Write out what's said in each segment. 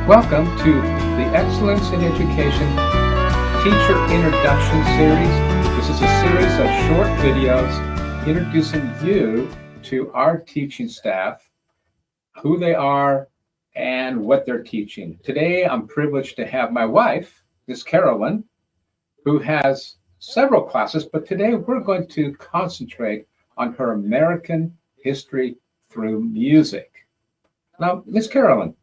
Welcome to the Excellence in Education Teacher Introduction Series. This is a series of short videos introducing you to our teaching staff, who they are, and what they're teaching. Today, I'm privileged to have my wife, Miss Carolyn, who has several classes, but today we're going to concentrate on her American history through music. Now, Miss Carolyn,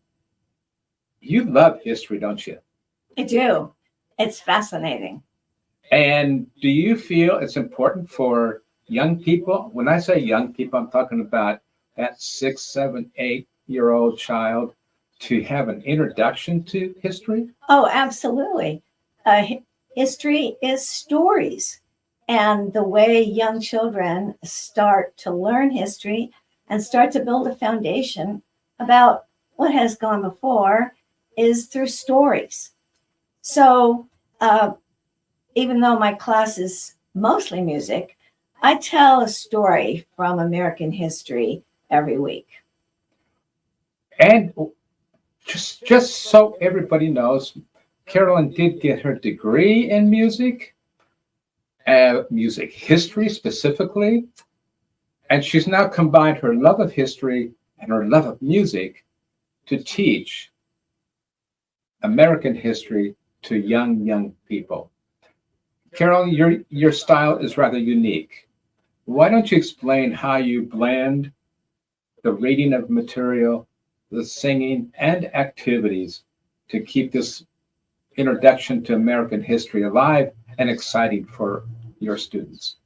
you love history, don't you? I do. It's fascinating. And do you feel it's important for young people? When I say young people, I'm talking about that 6, 7, 8-year-old child to have an introduction to history? Oh, absolutely. History is stories. And the way young children start to learn history and start to build a foundation about what has gone before is through stories. So even though my class is mostly music, I tell a story from American history every week. And just so everybody knows, Carolyn did get her degree in music history specifically, and she's now combined her love of history and her love of music to teach American history to young people. Carolyn, your style is rather unique. Why don't you explain how you blend the reading of material, the singing, and activities to keep this introduction to American history alive and exciting for your students?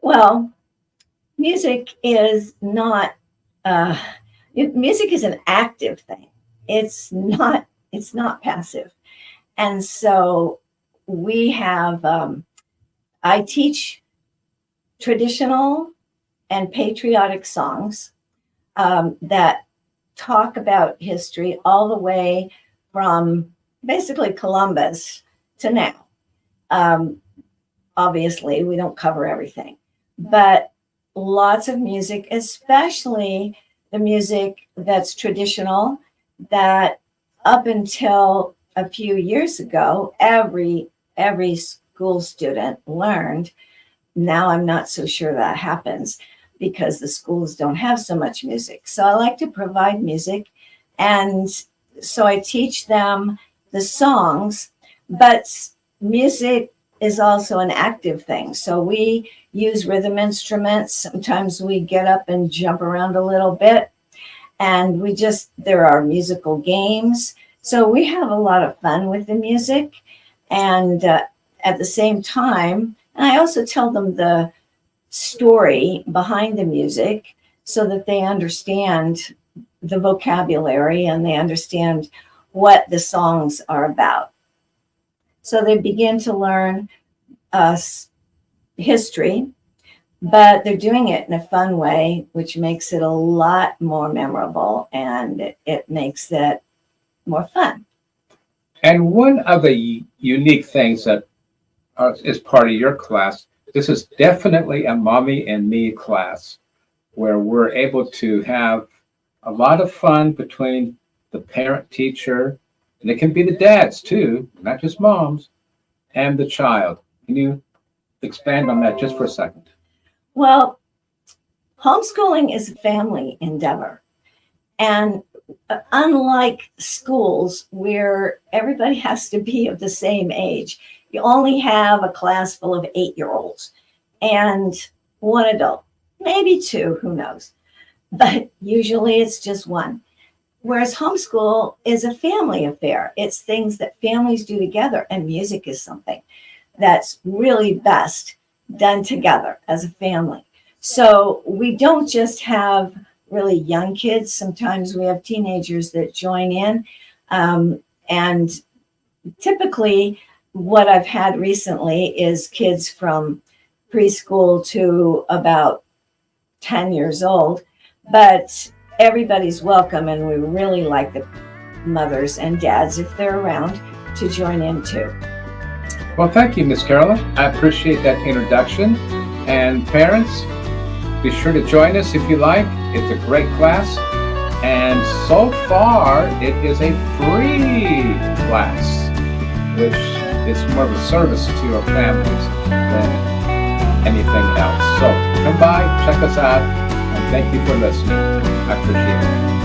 Well, music is not, music is an active thing. It's not passive. And so we have, I teach traditional and patriotic songs that talk about history all the way from basically Columbus to now. Obviously, we don't cover everything, but lots of music, especially the music that's traditional, that up until a few years ago, every school student learned. Now I'm not so sure that happens because the schools don't have so much music. So I like to provide music. And so I teach them the songs, but music is also an active thing. So we use rhythm instruments. Sometimes we get up and jump around a little bit. And there are musical games. So we have a lot of fun with the music. And at the same time, and I also tell them the story behind the music so that they understand the vocabulary and they understand what the songs are about. So they begin to learn history, but they're doing it in a fun way, which makes it a lot more memorable and it makes it more fun. And one of the unique things that is part of your class, this is definitely a mommy and me class where we're able to have a lot of fun between the parent teacher, and it can be the dads too, not just moms, and the child. Can you expand on that just for a second? Well, homeschooling is a family endeavor. And unlike schools where everybody has to be of the same age, you only have a class full of 8-year-olds and one adult, maybe 2, who knows. But usually it's just one. Whereas homeschool is a family affair. It's things that families do together, and music is something that's really best done together as a family. So we don't just have really young kids. Sometimes we have teenagers that join in. And typically what I've had recently is kids from preschool to about 10 years old. But everybody's welcome, and we really like the mothers and dads, if they're around, to join in too. Well, thank you, Miss Carolyn. I appreciate that introduction. And parents, be sure to join us if you like. It's a great class. And so far, it is a free class, which is more of a service to our families than anything else. So come by, check us out, and thank you for listening. I appreciate it.